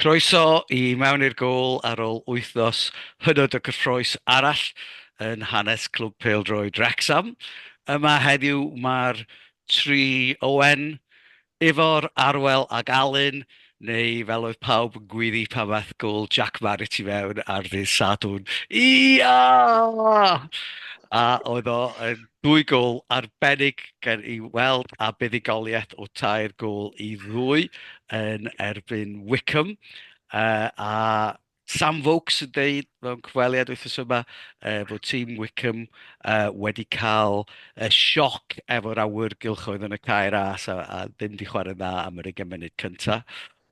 Croeso i mewn i'r gôl ar ôl wythnos hynod o gyffrous arall yn hanes clwb peldroed Wrecsam. Yma heddiw mae'r tri Owen, Ifor, Arwel ac Alun, neu fel oedd pawb yn gwyddi pan fath gôl Jack Barrett i mewn ar ddydd Sadwrn. Ia! A oedd o yn dwy gôl arbennig gan i weld a buddigoliaeth o tair gôl i ddwy yn erbyn Wycombe. A Sam Vokes yn deud mewn cyfweliad wythnos yma fod tîm Wycombe wedi cael sioc efo'r awyrgylch oedd yn y cae ras a ddim di chwarae dda am yr 20 munud cynta.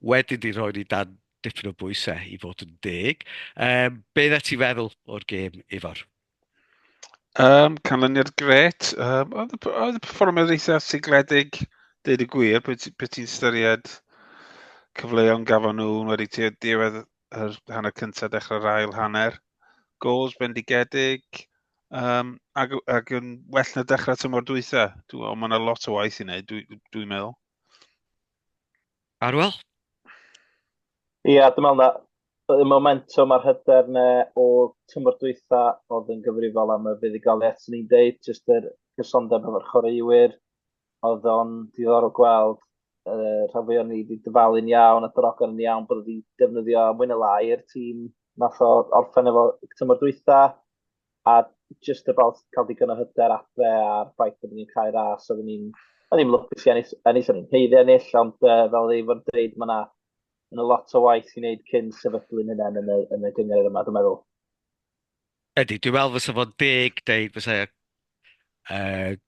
Wedyn di rhoi ni dan dipyn o bwysau i fod yn deg. Be ddeth ti feddwl o'r gêm, Ifor? Canlyniad gret. Oedd y perfformiad eitha sigledig, deud y gwir, beth ti'n ystyried cyfleoedd gafon nhw wedi diwedd yr hanner cyntaf dechrau'r ail hanner. Gols bendigedig, ac yn well na dechrau tymor dwytha. Ond mae yna lot o waith i wneud, dwi'n meddwl. Arwel? Ia, dwi'n meddwl na y momentum a'r hyder ne o tymor dwytha oedd yn gyfrifol am y buddigoliaeth sy'n ni'n deud, jyst yr gysondeb efo'r chwaraewyr, oedd o'n diddorol gweld rhan fwyaf ni wedi dyfalu'n iawn a drogon yn iawn bod wedi defnyddio mwy na lai i'r tîm nath o orffen efo tymor dwytha a just about cael digon o hyder adre a'r ffaith bod ni'n cael ras oedden ni'n lwcus i ennill, oedden ni'n heiddi ennill, ond fel ei fod dweud mae yna lot o waith i wneud cyn sefydlu'n hynny yn y gyngor yma, dwi'n meddwl. Ydy, dwi'n meddwl fysa fo'n deg deud fysa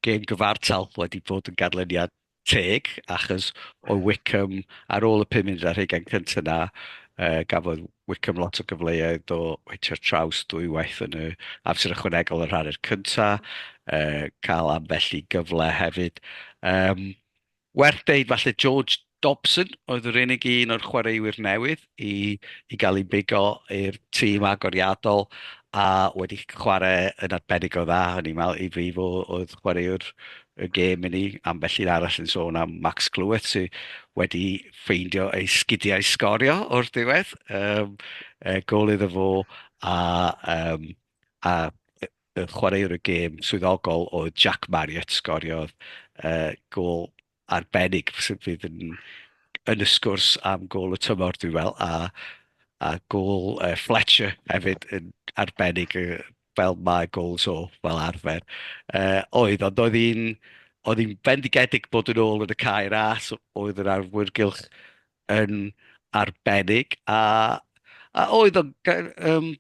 gêm gyfartal wedi bod yn ganlyniad teg, achos o Wycombe ar ôl y 5 munud ar 20 cyntaf yna, gafodd Wycombe lot o gyfleoedd o weithio'r traws dwywaith yn y amser ychwanegol yn rhannu'r cyntaf, cael ambell i gyfle hefyd. Werth deud falle George Dobson oedd yr unig un o'r chwaraewyr newydd i gael ei bigo i'r tîm agoriadol a wedi chwarae yn arbennig o dda. Hynny meddwl i fi oedd chwaraewr y gêm i ni, ambell un arall yn sôn am Max Clwyd sydd wedi ffeindio ei sgidiau sgorio o'r diwedd. Gôl iddo fo a y chwaraewr y gêm swyddogol oedd Jack Marriott sgoriodd gôl arbennig sydd fydd yn y sgwrs am gôl y tymor dwi'n fel a gôl Fletcher hefyd yn arbennig fel mae gols o fel arfer. Ond oedd hi'n bendigedig bod yn ôl yn y cae ras, oedd yr awyrgylch yn arbennig a oedd o'n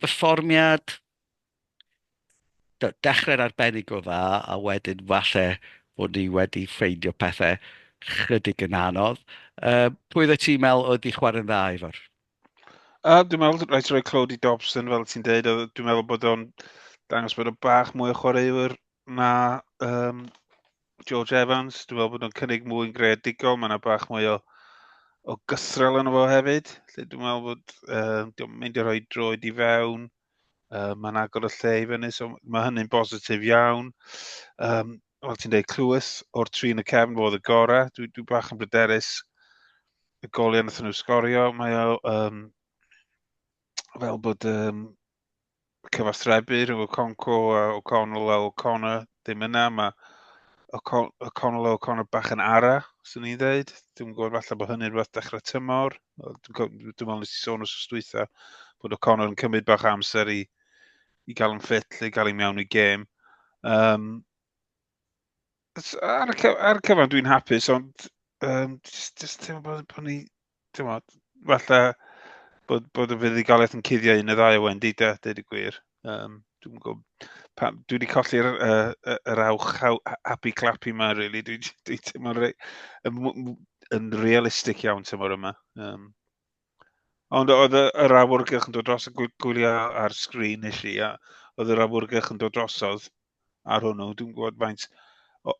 perfformiad dechrau'n arbennig o dda a wedyn falle bod ni wedi ffeindio pethau chydig yn anodd. Pwy ddod ti'n meddwl oedd i chwarae'n dda, Ifor? Dwi'n meddwl rhaid rhoi Clody Dobson, fel ti'n deud, dwi'n meddwl bod o'n dangos bod o'n bach mwy o chwaraewyr na George Evans. Dwi'n meddwl bod o'n cynnig mwy greadigol, mae yna bach mwy o gythrel yn efo hefyd. Dwi'n meddwl bod dwi'n mynd i rhoi droed i fewn, mae'n agor y lle i fyny, so mae hynny'n bositif iawn. Fel ti'n deud, Clwys o'r tri yn y cefn fod y gorau. Dwi'n bach yn bryderus y goliau nath nhw sgorio. Mae o fel bod cyfathrebu rhwng Oconco a O'Connell a O'Connor ddim yna. Mae O'Connell a O'Connor bach yn ara, sy'n ni'n dweud. Dwi'n gwybod falle bod hynny'n rhywbeth dechrau tymor. Dwi'n meddwl nes i sôn os ystwytha bod O'Connor yn cymryd bach amser i gael yn ffit, i gael ei mewn i gêm. Ar y cyfan dwi'n hapus, ond just bod ni, falle bod y fuddigoliaeth yn cuddio un y ddau o wendi, deud y gwir. Dwi'n gwybod, dwi wedi colli'r awch happy clappy yma, really. Dwi teimlo yn realistig iawn tymor yma. Ond oedd yr awyrgylch yn dod dros y gwyliau ar sgrin i chi, a oedd yr awyrgylch yn dod drosodd ar hwnnw. Dwi'n gwybod faint,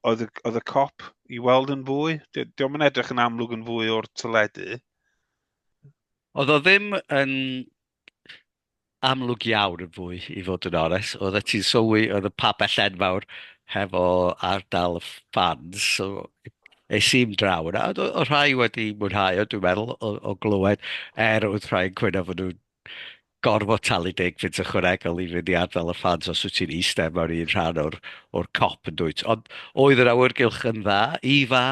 oedd y cop i weld yn fwy. Diolch yn edrych yn amlwg yn fwy o'r teledu. Oedd o ddim yn amlwg iawn yn fwy, i fod yn onest. Oedd ti'n sylwi, oedd y papell enfawr hefo ardal y fans, so sim draw yna. O rhai wedi mwynhau o, dwi'n meddwl, o glywed, oedd rhai'n cwyno fod nhw'n gorfod talu 10 punt ychwanegol i fynd i ardal y fans os wyt ti'n eistedd mewn un rhan o'r cop yn dwyt. Ond oedd yr awyrgylch yn dda, Ifa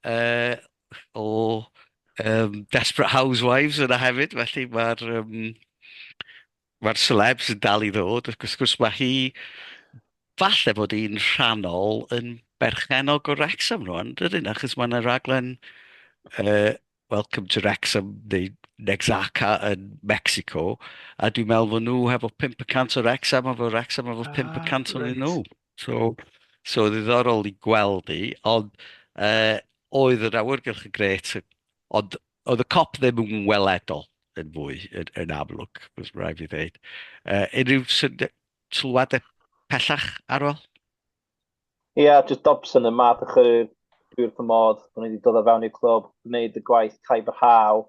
uh, o Desperate Housewives yna hefyd, felly mae'r celebs yn dal i ddod. Wrth gwrs mae hi falle bod hi'n rhannol yn berchenog o Wrecsam rwan, dydyn? Achos mae yna raglen uh, Welcome to Wrexham neu Nexaca yn Mexico, a dwi'n meddwl fod nhw hefo 500 o Wrexham, a fod Wrexham efo 500 o'n nhw. So ddiddorol i gweld hi, ond oedd yr awyrgylch yn gret, ond oedd y cop ddim yn weledol yn fwy yn amlwg, os rhaid fi ddeud. Unrhyw sylwadau pellach arwel? Ia, just Dobson yn math o chyrwyr wrth y modd, bod ni wedi dod o fewn i'r clwb, gwneud y gwaith caib yr haw.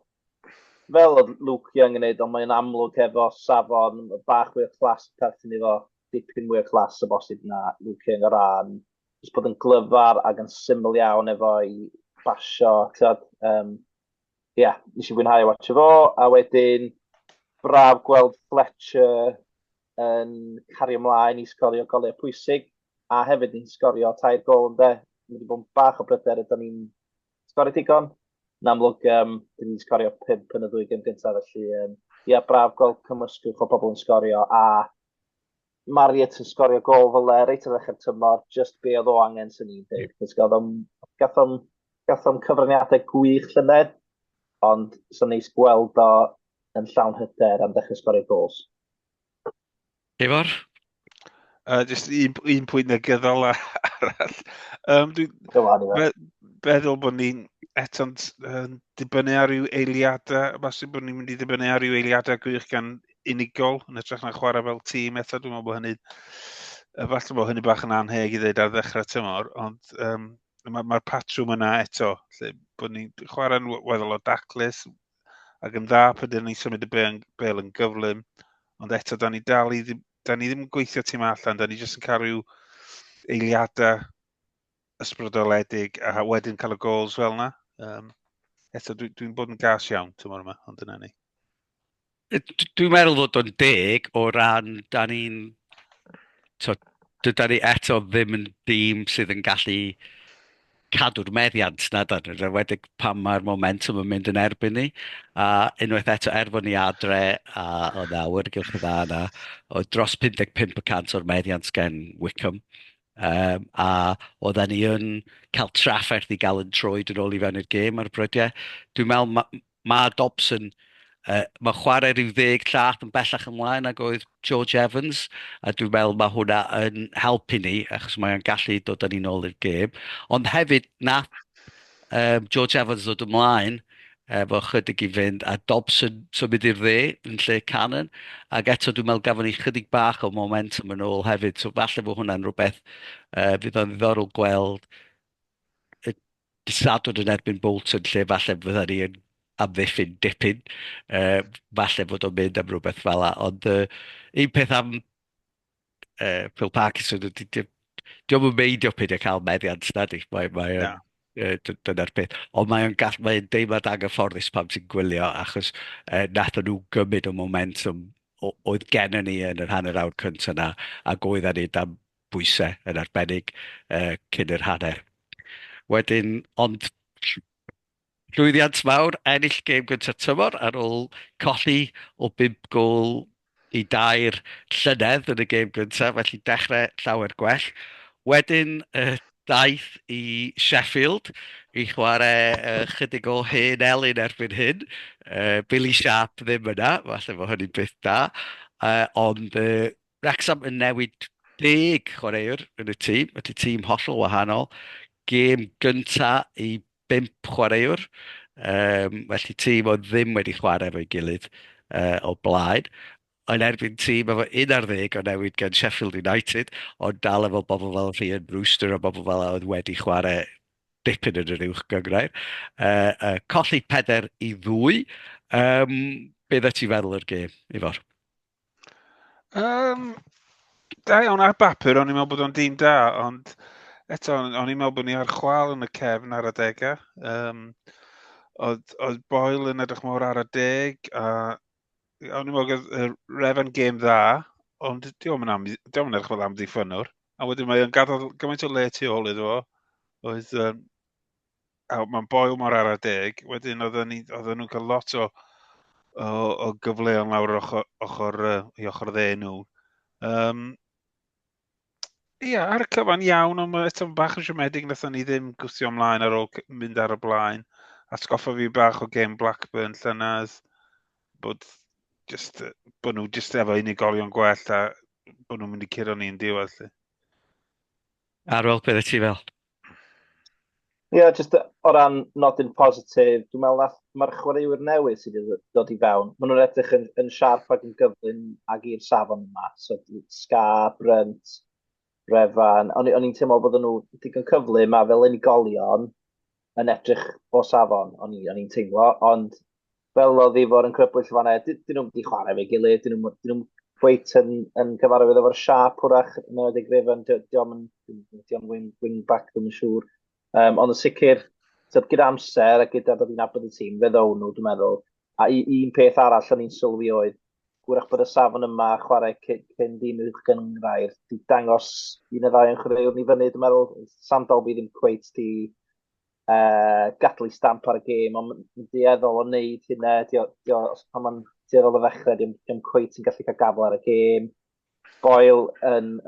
Fel oedd Luke Young yn gwneud, ond mae'n amlwg efo safon, bach mwy o clas perthyn iddo, dipyn mwy o clas o bosib na Luke Young o ran. Just bod yn glyfar ac yn syml iawn efo i basio. Ia, nes i fwynhau o watch efo, a wedyn braf gweld Fletcher yn cario ymlaen i sgorio golau pwysig, a hefyd ni'n sgorio 3 gol yn de. Mae wedi bod yn bach o bryder ydyn ni'n sgorio digon. Yn amlwg, dyn ni'n sgorio 5 yn y 2 gêm gyntaf, felly ia, braf gweld cymysgwch o bobl yn sgorio, a Mariet yn sgorio gol fel reit ar ddechrau'r tymor, just be oedd o angen sy'n ni'n dweud. Gathom cyfraniadau gwych llynedd, ond sy'n neis gweld o yn llawn hyder am ddechrau sgorio gols. Efo'r? Just un pwynt negyddol arall. Dwi'n meddwl bod ni'n eto'n dibynnu ar ryw eiliadau, bosib bod ni'n mynd i ddibynnu ar ryw eiliadau gwych gan unigol, yn ytrach na chwarae fel tîm eto. Dwi'n meddwl bod hynny, falle bod hynny bach yn anheg i ddweud ar ddechrau tymor, ond mae'r patrwm yna eto, lle bod ni'n chwarae'n weddol o daclus, ac yn dda pan ni'n symud y bel yn gyflym, ond eto da ni ddim yn gweithio tîm allan, da ni jyst yn cael rhyw eiliadau ysbrydoledig a wedyn cael y gols fel yna. Eto dwi'n bod yn gas iawn tymor yma, ond dyna ni. Dwi'n meddwl fod o'n deg o ran da ni'n dyda ni eto ddim yn dîm sydd yn gallu cadw'r meddiant na dan ni, wedig pan mae'r momentum yn mynd yn erbyn ni, a unwaith eto fod ni adre a o nawr gylch y dda yna, o dros 55% o'r meddiant gen Wycombe, a oedden ni yn cael trafferth i gael yn troed yn ôl i fewn i'r gêm ar y brydiau. Dwi'n meddwl mae Dobson, mae chwarae rhyw 10 llath yn bellach ymlaen ag oedd George Evans, a dwi'n meddwl mae hwnna yn helpu ni, achos mae'n gallu dod â ni nôl i'r gêm. Ond hefyd, George Evans ddod ymlaen, efo chydig i fynd, a Dobson symud i'r dde yn lle Cannon, ac eto dwi'n meddwl gafon ni chydig bach o momentum yn ôl hefyd, so falle bod hwnna'n rhywbeth fydd o'n ddiddorol gweld y disadwr yn erbyn Bolton, lle falle fydda ni yn amddiffyn dipyn, falle bod o'n mynd am rhywbeth fel la, ond un peth am Phil Parkinson, diolch yn meidio peidio cael meddiant na di, dyna'r peth. Ond mae'n deimlad anghyfforddus pam ti'n gwylio, achos nath nhw gymryd o momentum oedd gennym ni yn yr hanner awr cyntaf yna, ac oedden ni dan bwysau yn arbennig cyn yr hanner. Wedyn, ond llwyddiant mawr, ennill gêm gyntaf tymor ar ôl colli o 5 gol i 2 llynedd yn y gêm gyntaf, felly dechrau llawer gwell. Wedyn, daeth i Sheffield i chwarae chydig o hen elyn erbyn hyn. Billy Sharp ddim yna, falle bod hynny'n beth da. Ond Wrecsam yn newid 10 chwaraewr yn y tîm, felly tîm hollol wahanol. Gêm gynta i 5 chwaraewr, felly tîm o ddim wedi chwarae efo'i gilydd o blaen. Yn erbyn tîm efo 11 o newid gan Sheffield United, ond dal efo bobl fel Ryan Brewster a bobl fel oedd wedi chwarae dipyn yn yr uwch gyngrair. Colli 4-2. Beth ydych ti'n feddwl o'r gêm, Ifor? Da iawn ar bapur, o'n i'n meddwl bod o'n dîm da, ond eto, o'n i'n meddwl bod ni ar chwal yn y cefn ar adegau. Oedd Boyle yn edrych mor ar y deg, a o'n i'n meddwl y Refan gêm dda, ond diolch yn edrych fel amddiffynwr. A wedyn mae'n gadael gymaint o le tu ôl iddo fo. Oedd, mae'n Boyle mor ar y deg. Wedyn oedden nhw'n cael lot o gyfleon lawr i ochr dde nhw. Ia, ar y cyfan iawn, ond eto bach yn siomedig nathon ni ddim gwthio ymlaen ar ôl mynd ar y blaen. Atgoffa fi bach o gêm Blackburn llynedd, bod nhw just efo unigolion gwell a bod nhw'n mynd i curo ni'n diwedd. Arwel, beth ti fel? Ie, jyst o ran nodyn positif, dwi'n meddwl mae'r chwaraewyr newydd sydd wedi dod i fewn. Maen nhw'n edrych yn siarp ac yn gyflym ag i'r safon yma. So, Ska, Brunt, Refan. O'n i'n teimlo bod nhw digon cyflym a fel unigolion yn edrych o safon, o'n i'n teimlo. Ond fel oedd i fod yn crybwyll fan'na, dyn nhw'n wedi chwarae fe gilydd, dyn nhw'n gweith yn cyfarwydd efo'r siap hwrach, yn oed ei grifan, diolch wing back, ddim yn siŵr. Ond yn sicr, gyda amser a gyda bod i'n abod y tîm, fe ddown nhw, dwi'n meddwl. A un peth arall o'n i'n sylwi oedd, gwrach bod y safon yma chwarae cyn dim uwch gyngrair, di dangos un o ddau yn chwaraewr ni fyny, dwi'n meddwl, Sam Dolby ddim cweith di gadlu stamp ar y gêm, ond yn dieddol o wneud hynna, pan mae'n dieddol o ddechrau, di'n cweith yn gallu cael gafel ar y gêm. Boyle yn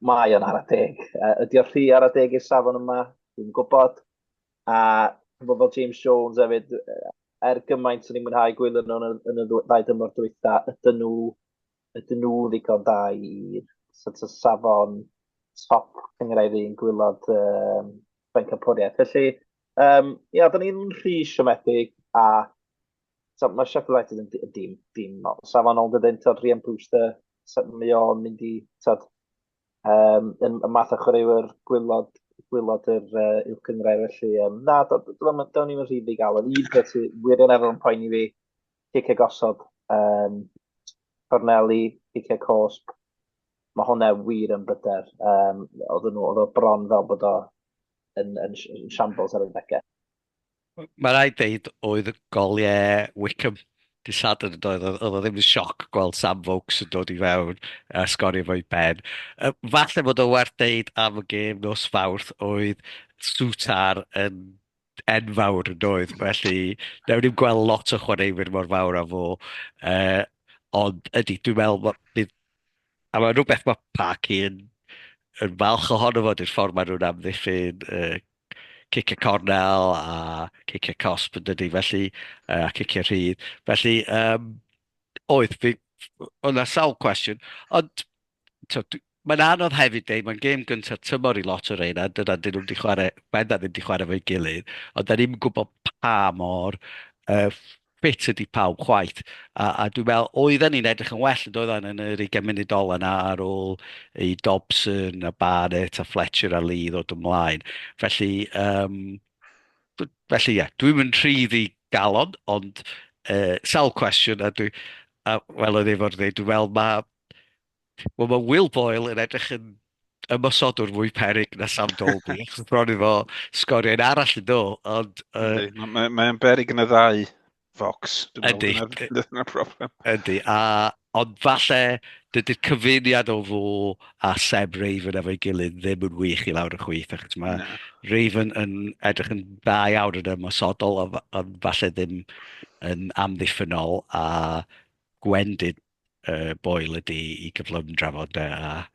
mae o'n ar y deg. Ydy o'r rhy ar y deg i'r safon yma, dwi'n gwybod. A fel James Jones hefyd, gymaint o'n i'n mwynhau gwylio nhw yn y ddau dymor dwytha, ydyn nhw ddigon da i'r safon top cyngrair i'n gwylod Bencampwriaeth. Felly, ia, da ni'n rhy siomedig a mae Sheffield United yn dim safon ond ydyn, Ryan Brewster, mae o'n mynd i, yn math o chwaraewyr gwylod yr uwch gyngrair, felly, na, do'n ni'n rhydd i gael. Un peth sy'n wirioneddol yn poeni fi, Cice gosod, Corneli, Cice Cosp, mae hwnna wir yn byder. Oedd o bron fel bod o yn shambles ar y degau. Mae rhaid deud oedd y goliau Wickham di Sadwrn yn dod, oedd o ddim yn sioc gweld Sam Vokes yn dod i fewn a sgorio fo'i ben. Falle bod o werth deud am y gêm nos Fawrth oedd Swtar yn enfawr yn doedd, felly newn ni'n gweld lot o chwaraewyr mor fawr a fo. Ond ydy, dwi'n meddwl, a mae rhywbeth mae Parky yn falch ohono fo, di'r ffordd maen nhw'n amddiffyn Cice Cornel a Cice Cosp yn dydi, felly, a Cice Rhydd. Felly, oedd na sawl cwestiwn, ond mae'n anodd hefyd deud, mae'n gêm gyntaf tymor i lot o'r reina, dyna dyn nhw wedi chwarae, benda ddim wedi chwarae fo'i gilydd, ond da ni'n gwybod pa mor ffit ydi pawb chwaith. A dwi'n meddwl, oedden ni'n edrych yn well yn doedden yn yr 20 munud ola yna ar ôl i Dobson, a Barnett, a Fletcher a Lee ddod ymlaen. Felly, ie, dwi'n mynd rhydd i galon, ond sawl cwestiwn, a wel oedd efo'r dweud, dwi'n meddwl mae Will Boyle yn edrych yn ymosodwr fwy peryg na Sam Dolby. Bron i fo sgorio'n arall yn do, ond... Mae'n beryg yn y ddau Fox. Ydy. Dyna'r problem. Ydy, ond falle dydy'r cyfuniad o fo a Seb Raven efo'i gilydd ddim yn wych i lawr y chwith, achos mae Raven yn edrych yn dda iawn yn ymosodol, ond falle ddim yn amddiffynol, a gwendid Boyle ydy i gyflym drafod a...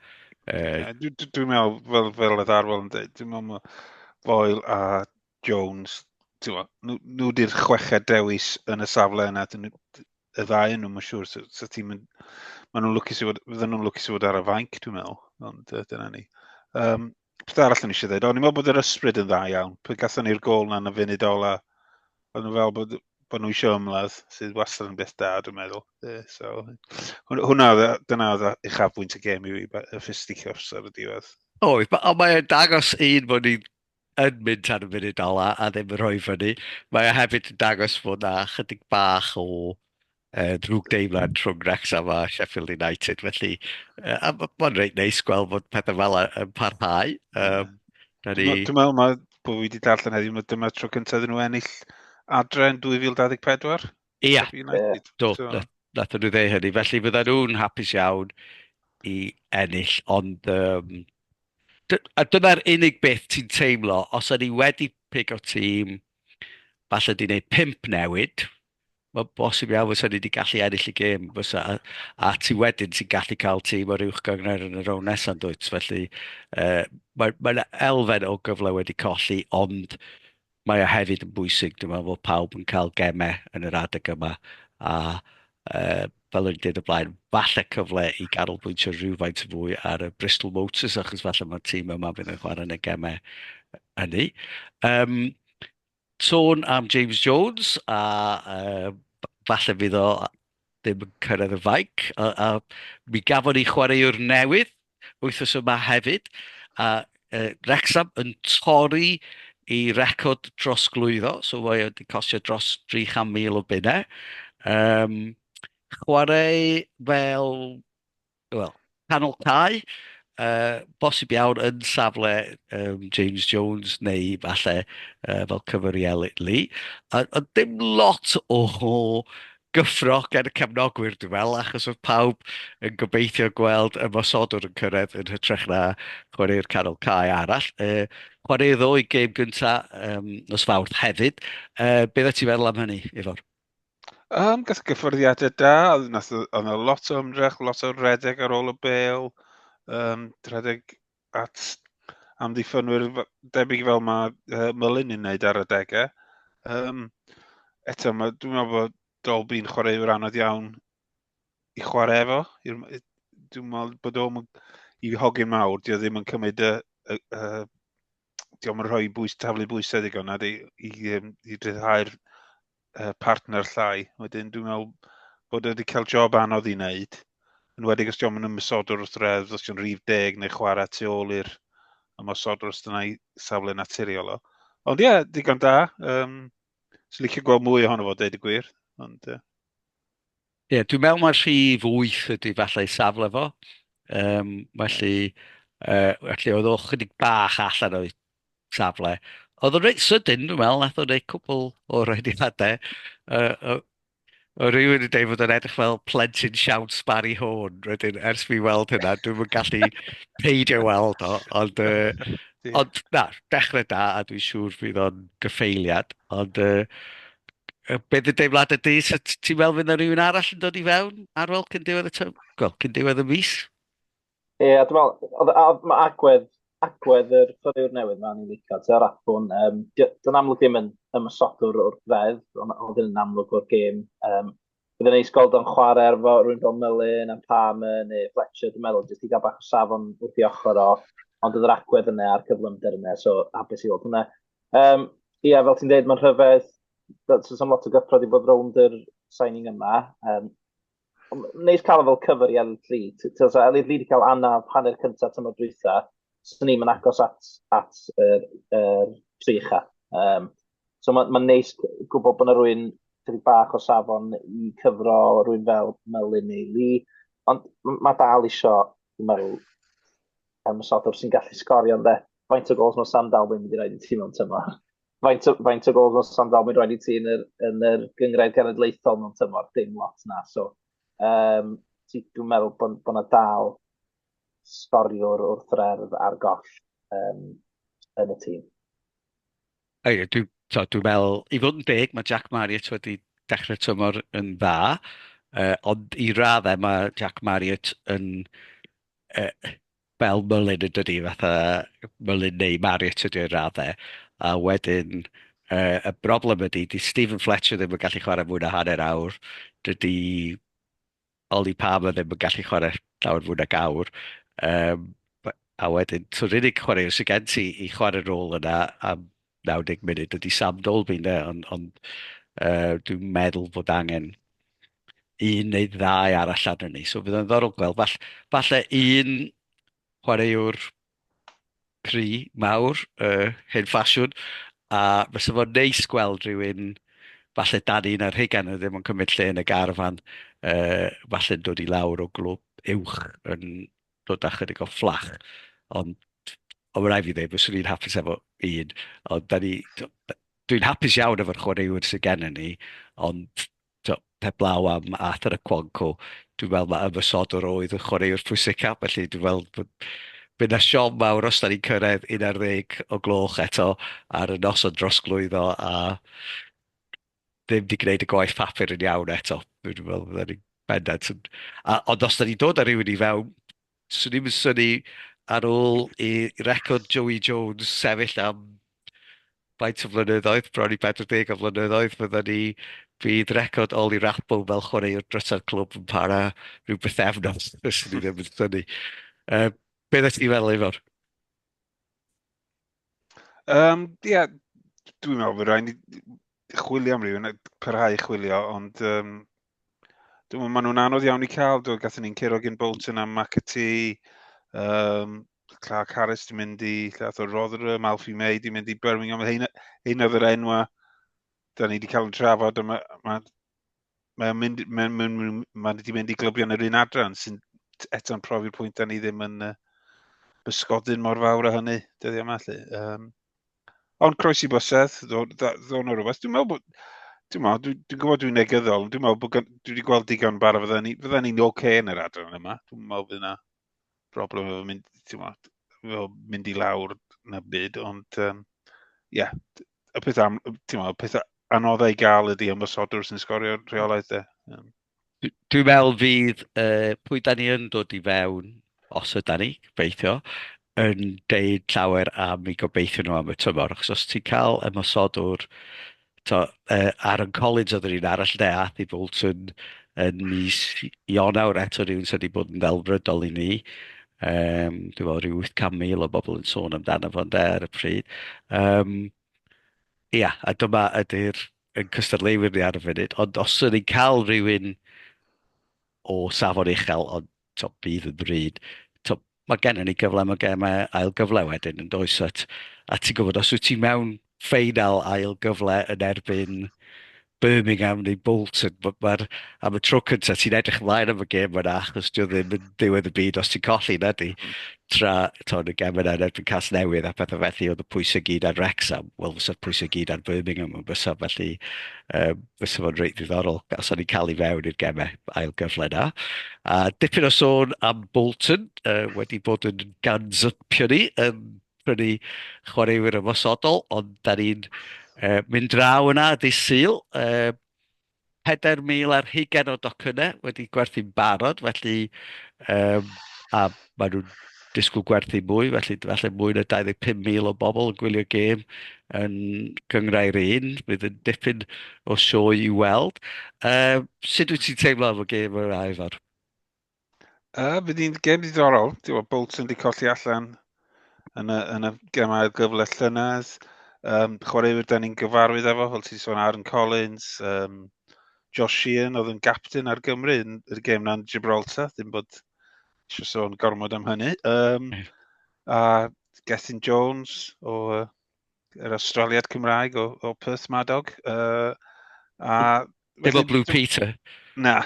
Dwi'n meddwl, fel y ddarfol yn dweud, dwi'n meddwl Boyle a Jones, nhw di'r chweched dewis yn y safle yna, y ddau yn nhw'n siŵr, maen nhw'n lwcus i fod ar y fainc, dwi'n meddwl, ond dyna ni. Beth arall yn eisiau dweud, o'n i'n meddwl bod yr ysbryd yn dda iawn, pe gathen ni'r gol na yn y funud ola, o'n nhw fel bod nhw eisiau ymladd, sydd wastad yn beth da, dwi'n meddwl. So, dyna oedd uchafbwynt y gêm i y fistichos ar y diwedd. Oedd, ond mae'n dangos bod ni'n mynd tan y munud ola a ddim yn rhoi fyny. Mae e hefyd yn dangos fod na chydig bach o drwg deimlad rhwng Wrecsam a Sheffield United. Felly, mae'n reit neis gweld bod pethau fel yn parhau. Da Dwi'n ni... meddwl bod fi wedi darllen heddiw, mae dyma tro cyntaf nhw ennill adre yn 2024. Ia, Sheffield United. do, So, nath nhw ddeu hynny. Felly fydda nhw'n hapus iawn i ennill, ond... a dyna'r unig beth ti'n teimlo, os ydy wedi pigo tîm, falle di wneud 5 newid, mae bosib iawn fysa ni wedi gallu ennill y gêm fysa, a ti wedyn ti'n gallu cael tîm o'r uwch gyngor yn y rown nesaf dwyt. Felly mae'n elfen o gyfle wedi colli, ond mae o hefyd yn bwysig. Dwi'n meddwl bod pawb yn cael gemau yn yr adeg yma, a fel o'n i'n dweud o blaen, falle cyfle i ganolbwyntio rhywfaint fwy ar y Bristol Motors, achos falle mae'r tîm yma fydd yn chwarae yn y gemau hynny. Sôn am James Jones, a falle fydd o ddim yn cyrraedd y faic, a mi gafon ni chwaraewr newydd wythnos yma hefyd, a Wrecsam yn torri i record drosglwyddo, so mae wedi costio dros 300,000 o bunnau. Chwarae fel, wel, canol cae, bosib iawn yn safle James Jones neu falle fel cyfeirielu. A dim lot o gyffro gan y cefnogwyr, dwi'n meddwl, achos oedd pawb yn gobeithio gweld y mosodwr yn cyrraedd yn hytrach na chwarae'r canol cae arall. Chwarae ddo i gêm gynta nos Fawrth hefyd. Beth ti'n meddwl am hynny, Ifor? gath gyffyrddiadau da, oedd yna lot o ymdrech, lot o redeg ar ôl y bêl, redeg at amddiffynwyr debyg fel mae Mylun yn wneud ar y degau. Eto, dwi'n meddwl bod Dolby'n chwaraewr anodd iawn i chwarae efo. Dwi'n meddwl bod o'n i hogyn mawr, di o ddim yn cymryd di o'n rhoi taflu bwysau ddigon i ryddhau'r partner llai. Wedyn dwi'n meddwl bod wedi cael job anodd i wneud. Yn wedi os diolch yn ymwysodwr wrth redd, os diolch'n rhif 10 neu chwarae tu ôl i'r ymwysodwr os dyna i safle naturiol o. Ond ie, digon da. Sy'n licio gweld mwy ohono fo, deud y gwir. Ond, Ie, dwi'n meddwl mae'r rhif 8 ydy falle i safle fo. Felly oedd o chydig bach allan o'i safle. Oedd o'n reit sydyn, dwi'n meddwl, nath o'n neud cwbl o reiniadau. O rhywun yn dweud fod o'n edrych fel plentyn siawns Barry Horn. Wedyn, ers fi weld hynna, dwi'n gallu peidio weld o. Ond, ond na, dechrau da, a dwi'n siŵr fydd o'n gyffeiliad. Ond beth y deimladau di, ti'n meddwl fydd yna rhywun arall yn dod i fewn ar ôl cyn diwedd y mis? Ie, dwi'n meddwl, mae agwedd yr chwaraewr newydd ma'n ei licio, ar Afon. Dwi'n amlwg ddim yn ymysodwr o'r gredd, ond yn amlwg o'r gêm. Bydd yn eis gweld o'n chwarae ar fo rhywun fel Mylun, am Palmer neu Fletcher, dwi'n meddwl, jyst i gael bach o safon wrth i ochr o, ond oedd yr agwedd yna a'r cyflymder yna, so hapus i weld hwnna. Ie, fel ti'n dweud, mae'n rhyfedd, so lot o gyffro wedi bod rownd yr signing yma. Neis cael o fel cyfer i Elid Lee. Elid Lee wedi cael anaf hanner cyntaf tymor dwytha, so ni'n mynd agos at tri ucha. So mae'n neis gwybod bod yna rhywun chydig bach o safon i cyfro rhywun fel Melyn neu Lee, ond mae dal isio, dwi'n meddwl, ymwysodwr sy'n gallu sgorio, ynddo. Faint o gols mae Sam Dalwyn wedi rhaid i ti mewn tymor. Faint o gols mae Sam Dalwyn rhaid i ti yn yr gyngraid genedlaethol mewn tymor, dim lot na. So, dwi'n meddwl bod yna dal sgoriwr wrth redd ar goll yn y tîm. Dwi'n meddwl, i fod yn deg, mae Jack Marriott wedi dechrau tymor yn dda, ond i raddau mae Jack Marriott yn fel Mylun yn dydi, fatha Mylun neu Marriott ydy'r raddau, a wedyn y broblem ydy, di Stephen Fletcher ddim yn gallu chwarae mwy na hanner awr, dydy Oli Palmer ddim yn gallu chwarae llawer fwy na gawr, a wedyn, so'r unig chwaraewr sy'n gen ti i chwarae rôl yna am 90 munud ydy Sam Dolby, ond dwi'n meddwl bod angen un neu ddau arall arno ni. So fydd yn ddorol gweld, falle un chwaraewr cry mawr, hyn ffasiwn, a fysa fo'n neis gweld rhywun, falle Dani na'r Higan ddim yn cymryd lle yn y garfan, falle'n dod i lawr o glwb uwch yn dod â chydig o fflach. Ond Ond mae'n rhaid fi ddweud, fyswn i'n hapus efo un. Ond dwi'n hapus iawn efo'r chwaraewyr sydd gennym ni, ond heblaw am Arthur y Cwanco, dwi'n meddwl mae ymysodwr oedd y chwaraewr pwysica, felly dwi'n meddwl bod bydd na siom mawr os da ni'n cyrraedd 11 o gloch eto ar y noson drosglwyddo a ddim wedi gwneud y gwaith papur yn iawn eto. Dwi'n meddwl bydda ni'n bendant ond os da ni'n dod â rhywun i fewn, swn i'n synnu ar ôl i record Joey Jones sefyll am faint o flynyddoedd, bron i 40 o flynyddoedd, bydd record Oli Rappo fel chwaraewr drysa'r clwb yn para rhyw bythefnos, swn i ddim yn synnu. Beth ydych chi'n meddwl efo'r? Ie, dwi'n meddwl bod rhaid ni chwilio am rhywun, parhau chwilio, ond dwi'n meddwl maen nhw'n anodd iawn i cael. Gathen ni'n curo gyn Bolton am McAtee, Clark Harris di mynd i Llaeth o Rotherham, Alfie May di mynd i Birmingham. Ein oedd yr enwa da ni wedi cael yn trafod, a mae wedi mynd i glybion yr un adran sy'n eto'n profi'r pwynt da ni ddim yn bysgodyn mor fawr o hynny, dyddiau yma. Ond croesi bysedd, ddo'n o rhywbeth. Dwi'n gwybod dwi'n negyddol, dwi'n meddwl bod dwi wedi gweld digon bar a fydden ni'n oce yn yr adran yma. Dwi'n meddwl bydd yna broblem efo mynd i lawr na byd, ond ie, y peth anoddau i gael ydy ymysodwr sy'n sgorio rheolaeth de. Dwi'n meddwl fydd pwy da ni yn dod i fewn, os yda ni, gobeithio, yn deud llawer am ei gobeithio nhw am y tymor. Achos os ti'n cael ymosodwr, Aaron Collins oedd yr un arall de, ath i Bolton yn mis Ionawr eto rhywun sydd wedi bod yn ddelfrydol i ni. Dwi'n meddwl rhyw 800,000 o bobl yn sôn amdano fo'n de ar y pryd. Ia, a dyma ydy'r yn cystadleuwyr ni ar y funud, ond os ydy'n cael rhywun o safon uchel, ond bydd yn bryd, mae gennym ni gyfle, mae gemau ail gyfle wedyn yn does. A ti'n gwybod, os wyt ti mewn ffeinal ail gyfle yn erbyn Birmingham neu Bolton, am y tro cyntaf ti'n edrych ymlaen am y gêm yna, achos dio ddim yn diwedd y byd os ti'n colli na di. Tra, y gêm yna yn erbyn Cas Newydd a pethau felly oedd y pwysau gyd ar Wrecsam, wel fysa'r pwysau gyd ar Birmingham yn bysa, felly fysa fo'n reit ddiddorol os o'n i'n cael ei fewn i'r gemau ail gyfle na. A dipyn o sôn am Bolton, wedi bod yn gansypio ni, prynu chwaraewyr ymosodol, ond da ni'n mynd draw yna dydd Sul. 4,000 ar 20 o docynnau wedi gwerthu'n barod, felly a maen nhw'n disgwyl gwerthu mwy, felly mwy na 25,000 o bobl yn gwylio gêm yn gyngrau'r un. Bydd yn dipyn o sioe i weld. Sut wyt ti'n teimlo am y gêm yr Ifar? Bydd hi'n gêm diddorol. Bolton wedi colli allan yn y gemau gyfle llynedd. Chwaraewyr da ni'n gyfarwydd efo, fel ti'n sôn Aaron Collins, Josh Sheehan oedd yn gapten ar Gymru yn y gêm na'n Gibraltar, ddim bod eisiau sôn gormod am hynny. A Gethin Jones o yr Australiad Cymraeg o Perth Madog. Dim o Blue Peter. Na.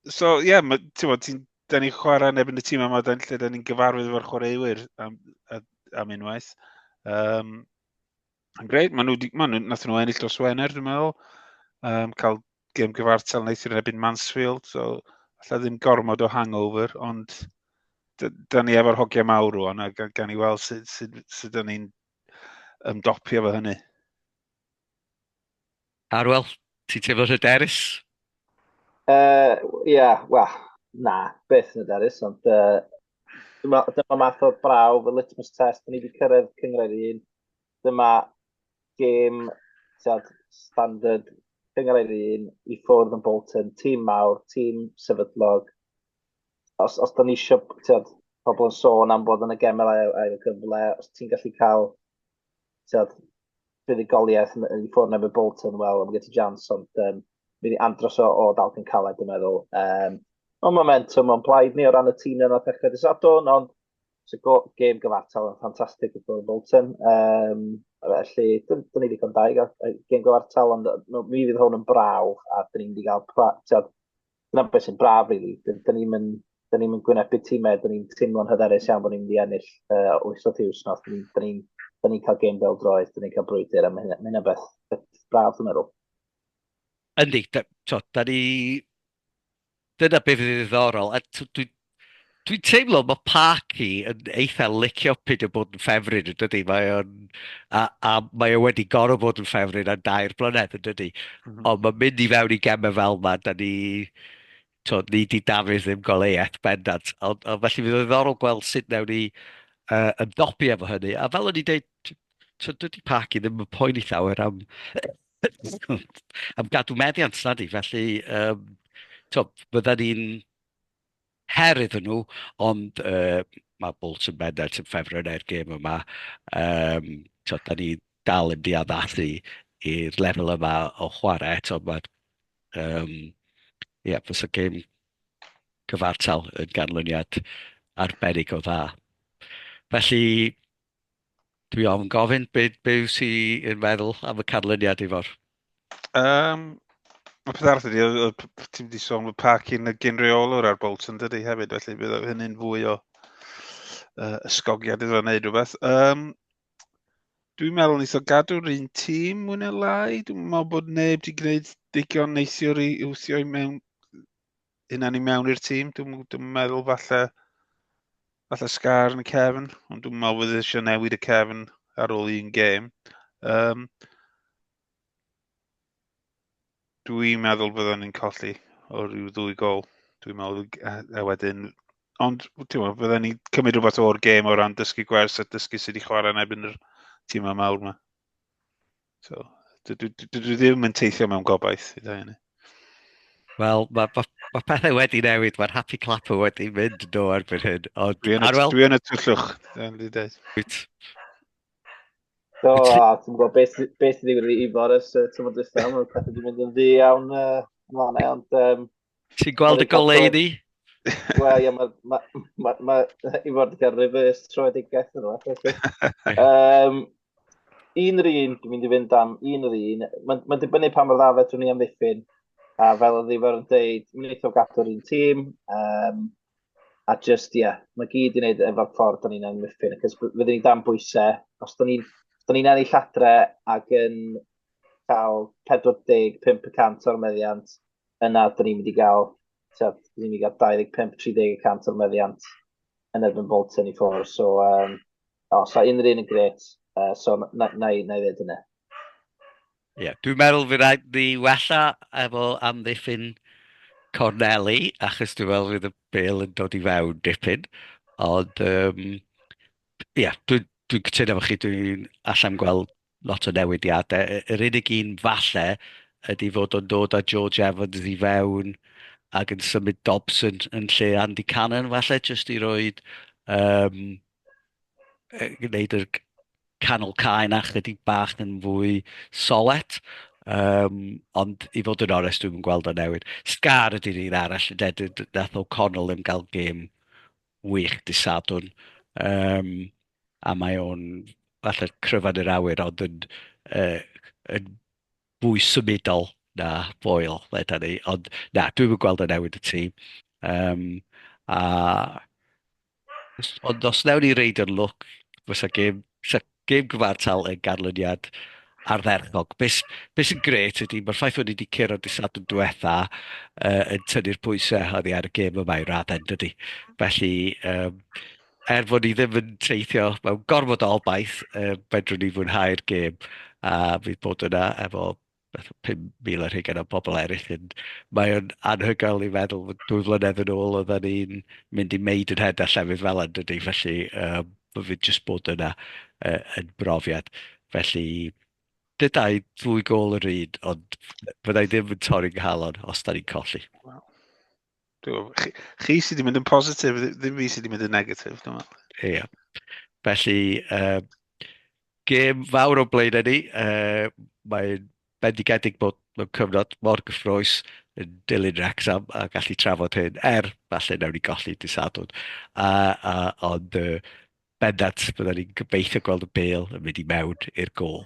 So, ie, da ni'n chwarae yn ebyn y tîm yma, lle da ni'n gyfarwydd efo'r chwaraewyr am unwaith. Yn greu, nath nhw ennill dros Wener, dwi'n meddwl. Cael gêm gyfartal neithio'r ebyn Mansfield, so alla ddim gormod o hangover, ond da ni efo'r hogiau mawr rwan, a gan i weld sut da ni'n ymdopio fo hynny. Arwel, ti'n teimlo'n hyderus? Ie, wel, na, beth yn hyderus, ond dyma math o braw, fy litmus test, ni wedi cyrraedd cyngrau'r un. Dyma gêm standard cyngrau'r un i ffwrdd yn Bolton, tîm mawr, tîm sefydlog. Os da ni eisiau pobl yn sôn am bod yn y gemau ail gyfle, os ti'n gallu cael buddigoliaeth yn i ffwrdd nefyd Bolton, wel, am gyda Jans, ond mynd i andros o Dalcan Caled, dwi'n meddwl. Ond momentum, ond blaid ni o ran y tîm yna ddechrau dysadwn, ond sy'n gêm gyfartal yn ffantastig i ffwrdd Bolton. Felly, dyn ni wedi cael daig gêm gyfartal, ond mi fydd hwn yn braw, a dyn ni wedi cael, dyna beth sy'n braf, really. Dyn ni'n mynd da ni'n gwynebu tîmau, da ni'n teimlo'n hyderus iawn bod ni'n mynd i ennill wythnos i wythnos. Da ni'n cael gêm peldroed, da ni'n cael brwydr, a mae hynna beth braf, dwi'n meddwl. Yndi, da ni... Dyna beth fydd ddiddorol. Dwi'n teimlo mae Parky yn eitha licio peidio bod yn ffefryn, yn dydi? A mae o wedi gorfod bod yn ffefryn am 2 blynedd, yn dydi? Ond mae'n mynd i fewn i gemau fel yma, ni di Dafydd ddim goleiaeth bendant. Ond felly fydd yn ddiddorol gweld sut newn ni yn dopi efo hynny. A fel o'n i'n dweud, dydy Parky ddim yn poeni llawer am gadw meddiant na di. Felly, bydda ni'n her iddyn nhw, ond mae Bolton bendant yn ffefryn e'r gêm yma. Da ni dal yn di addasu i'r lefel yma o chwarae eto. Fysa gêm cyfartal yn ganlyniad arbennig o dda. Felly, dwi ofn gofyn be sy'n meddwl am y canlyniad i fod. Mae peth arall ydy, ti'n wedi sôn bod Parky'n gynreolwr ar Bolton, dydy hefyd, felly bydd hynny'n fwy o ysgogiad iddo wneud rhywbeth. Dwi'n meddwl nes o gadw'r un tîm mwy neu lai. Dwi'n meddwl bod neb wedi gwneud digon neithiwr i wthio i mewn i'r tîm. Dwi'n meddwl falle Scar yn y cefn, ond dwi'n meddwl bod eisiau newid y cefn ar ôl un gêm. Dwi'n meddwl byddwn ni'n colli o ryw 2 gol. Dwi'n meddwl a wedyn... Ond byddwn ni'n cymryd rhywbeth o'r gêm o ran dysgu gwers a dysgu sydd wedi chwarae yn ebyn yr tîm yma mawr yma. So, dwi ddim yn teithio mewn gobaith i hynny. Wel, mae pethau wedi newid. Mae'r happy clapper wedi mynd do erbyn hyn. Dwi yn y twllwch. So, ti'n gwybod beth sydd wedi bod ys tymor dwytha, mae'n pethau wedi mynd yn ddi iawn fan'na, ond... Ti'n gweld y goleuni? Wel, ie, i fod yn cael reverse troedigaeth yn rhywbeth. Un yr un, dwi'n mynd i fynd am un yr un. Mae'n dibynnu pa mor dda fedrwn ni amddiffyn, a fel oedd i fod yn dweud, mae'n eitha gadw'r un tîm, a just, mae gyd i wneud efo'r ffordd da ni'n amddiffyn, achos fyddwn ni dan bwysau, os da ni'n ennill adre ac yn cael 45% o'r meddiant, yna da ni'n mynd i gael 25-30% o'r meddiant yn erbyn Bolton i ffwrdd. So, unrhyw un yn gret, so na i ddweud yna. Dwi'n meddwl fydd rhaid ni wella efo amddiffyn Corneli, achos dwi'n meddwl fydd y bêl yn dod i fewn dipyn. Ond, dwi'n cytuno efo chi, dwi'n allan gweld lot o newidiadau. Yr unig un falle ydy fod o'n dod â George Evans i fewn ac yn symud Dobson yn lle Andy Cannon falle, jyst i roed gwneud yr canol cae na chydig bach yn fwy solet. Ond i fod yn onest, dwi'n gweld o newid. Scar ydy'r un arall, nath O'Connell yn gael gêm wych dysadwn. A mae o'n falle cryfan yr awyr, ond yn fwy symudol na Boyle, leda ni. Ond na, dwi'n gweld y newid y tîm. Ond os newn ni reid yn look, fysa gêm gyfartal yn ganlyniad ardderchog. Be sy'n gret ydy, mae'r ffaith bod ni wedi curo dysadwn diwetha yn tynnu'r pwysau oddi ar y gêm yma i raddau, dydy. Felly, bod ni ddim yn teithio mewn gorfod o obaith, fedrwn ni fwynhau'r gêm, a fydd bod yna efo 5,000 ar hugain o bobl eraill. Mae o'n anhygoel i feddwl fod 2 flynedd yn ôl oedden ni'n mynd i meid yn hedd a llefydd fel yn dydy. Felly, fydd jyst bod yna yn brofiad. Felly, dydau 2 gol yr un, ond fyddai ddim yn torri'n nghalon os da ni'n colli. Chi sydd wedi mynd yn positif, ddim fi sydd wedi mynd yn negatif. Ie. Felly, gêm fawr o blaen ni. Mae'n bendigedig bod mewn cyfnod mor gyffrous yn dilyn Wrecsam a gallu trafod hyn, falle newn ni golli dysadwn. Ond bendant, byddwn ni'n gobeithio gweld y bêl yn mynd i mewn i'r gôl.